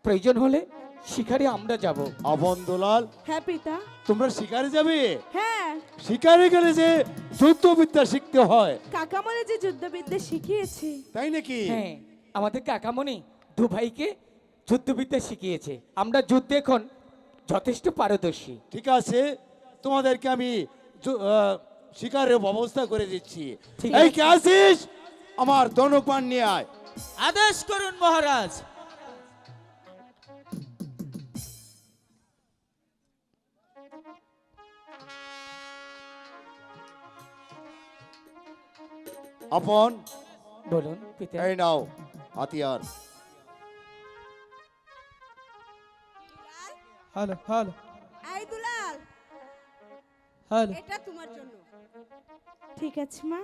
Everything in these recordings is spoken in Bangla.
প্রয়োজন হলে শিকারে আমরা যাব। আপন দুলাল, হ্যাঁ পিতা। তোমরা শিকারে যাবে? হ্যাঁ, শিকারে গেলে যে যুদ্ধবিদ্যা শিখতে হয়, কাকামণি যে যুদ্ধবিদ্যা শিখিয়েছে। তাই নাকি? হ্যাঁ, আমাদের কাকামণি দু ভাইকে যুদ্ধবিদ্যা শিখিয়েছে। আমরা যুদ্ধে এখন যথেষ্ট পারদর্শী। ঠিক আছে, তোমাদেরকে আমি শিকারের ব্যবস্থা করে দিচ্ছি। ঠিক এই আছে। কে আছিস? আমার ধনুপান নিয়ে আয়। আদেশ করুন মহারাজ। আপন, বলুন পিতা। এই নাও হাতিয়ার। হ্যালো হ্যালো এই দুলাল, হ্যালো। এটা তোমার জন্য। ঠিক আছে মা।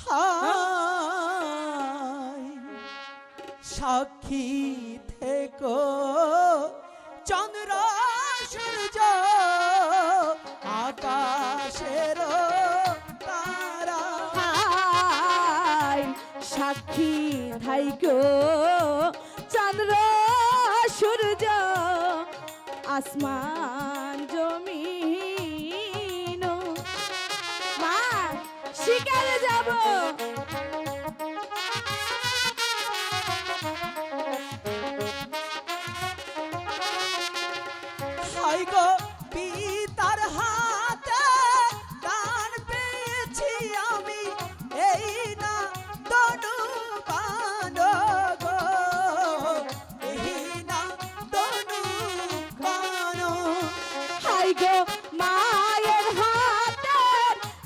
হায় সাক্ষী থেকো চন্দ্র সূর্য আকাশের তারা। হায় সাক্ষী থাইকো চন্দ্র সূর্য আসমান জমিন। মা, শিকারে যাব। হায় গো পিতার হাতে দান পেয়েছি আমি, এই না তনু বান গো, এই না তনু বান। হাই গো মায়ের হাতে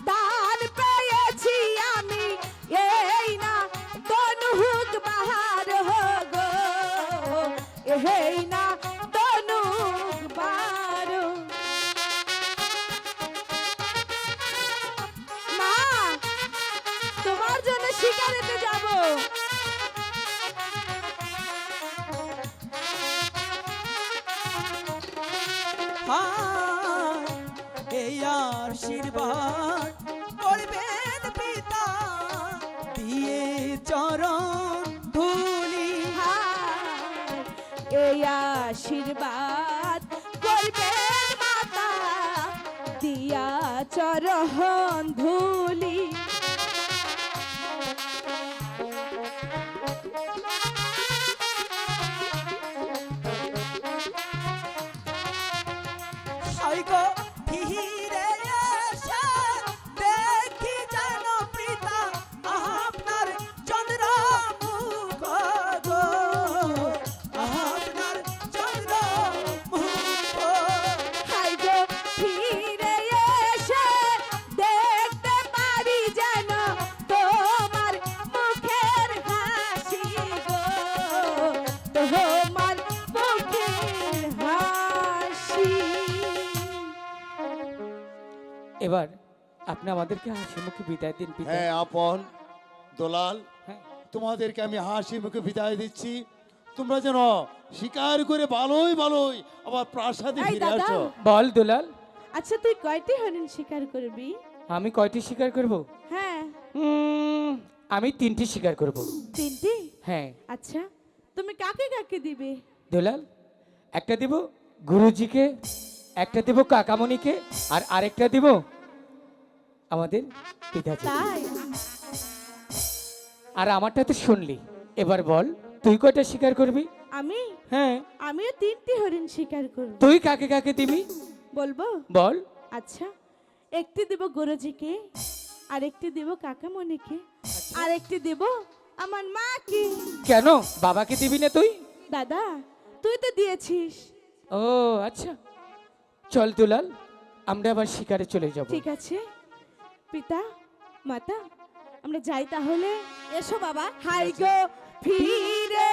দান পেয়েছি আমি, এই না তনুক বাহার গো, এই না তনুক বাহার। মা, তোমার জন্য শিকারেতে যাব। হায় এই আশীর্বাদ করবেন পিতা, দিয়ে চরণ ধুলি। এই আশীর্বাদ করবেন মাতা, দিয়া চরণ ধুলি। হায় গো ফিরে এসে দেখি যেন পিতা আপনার চন্দ্র মুখ গো, আপনার চন্দ্র মুখ। হাই গো ফিরে এসে দেখতে পারি যেন তোমার মুখের হাসি গো, তোমার মুখের হাসি। এবার আপনি আমাদেরকে হাসি মুখে বিদায় দিন পিতা। হ্যাঁ আপন দোলাল, হ্যাঁ। তোমাদেরকে আমি হাসি মুখে বিদায় দিচ্ছি। তোমরা যেন শিকার করে ভালোই ভালোই আবার প্রাসাদে এই ফিরে দাদা। আসো। বল দুলাল, আচ্ছা তুই কয়টি হরিণ শিকার করবি? আমি কয়টি শিকার করব? হ্যাঁ, আমি 3টি শিকার করব। 3টি? হ্যাঁ আচ্ছা, তুমি কাকে কাকে দিবে? দুলাল, একটা দিব গুরুজিকে, একটা দিব কাকামণিকে, আর আরেকটা দিব আমাদের পিতাজি। তাই? আর আমারটা তো শুনলি, এবার বল তুই কয়টা শিকার করবি? আমি হ্যাঁ, আমিও 3টি হরিণ শিকার করব। তুই কাকে কাকে দিবি বলবো? বল। আচ্ছা, একটি দেব গুরুজিকে, আরেকটি দেব কাকামণিকে, আরেকটি দেব আমার মাকে। কেন বাবাকে দিবি না তুই? দাদা, তুই তো দিয়েছিস। ও আচ্ছা, চল দুলাল, আমরা আবার শিকারে চলে যাব। ঠিক আছে পিতা, মাতা, আমরা যাই তাহলে। এসো বাবা। হাই গো ফিরে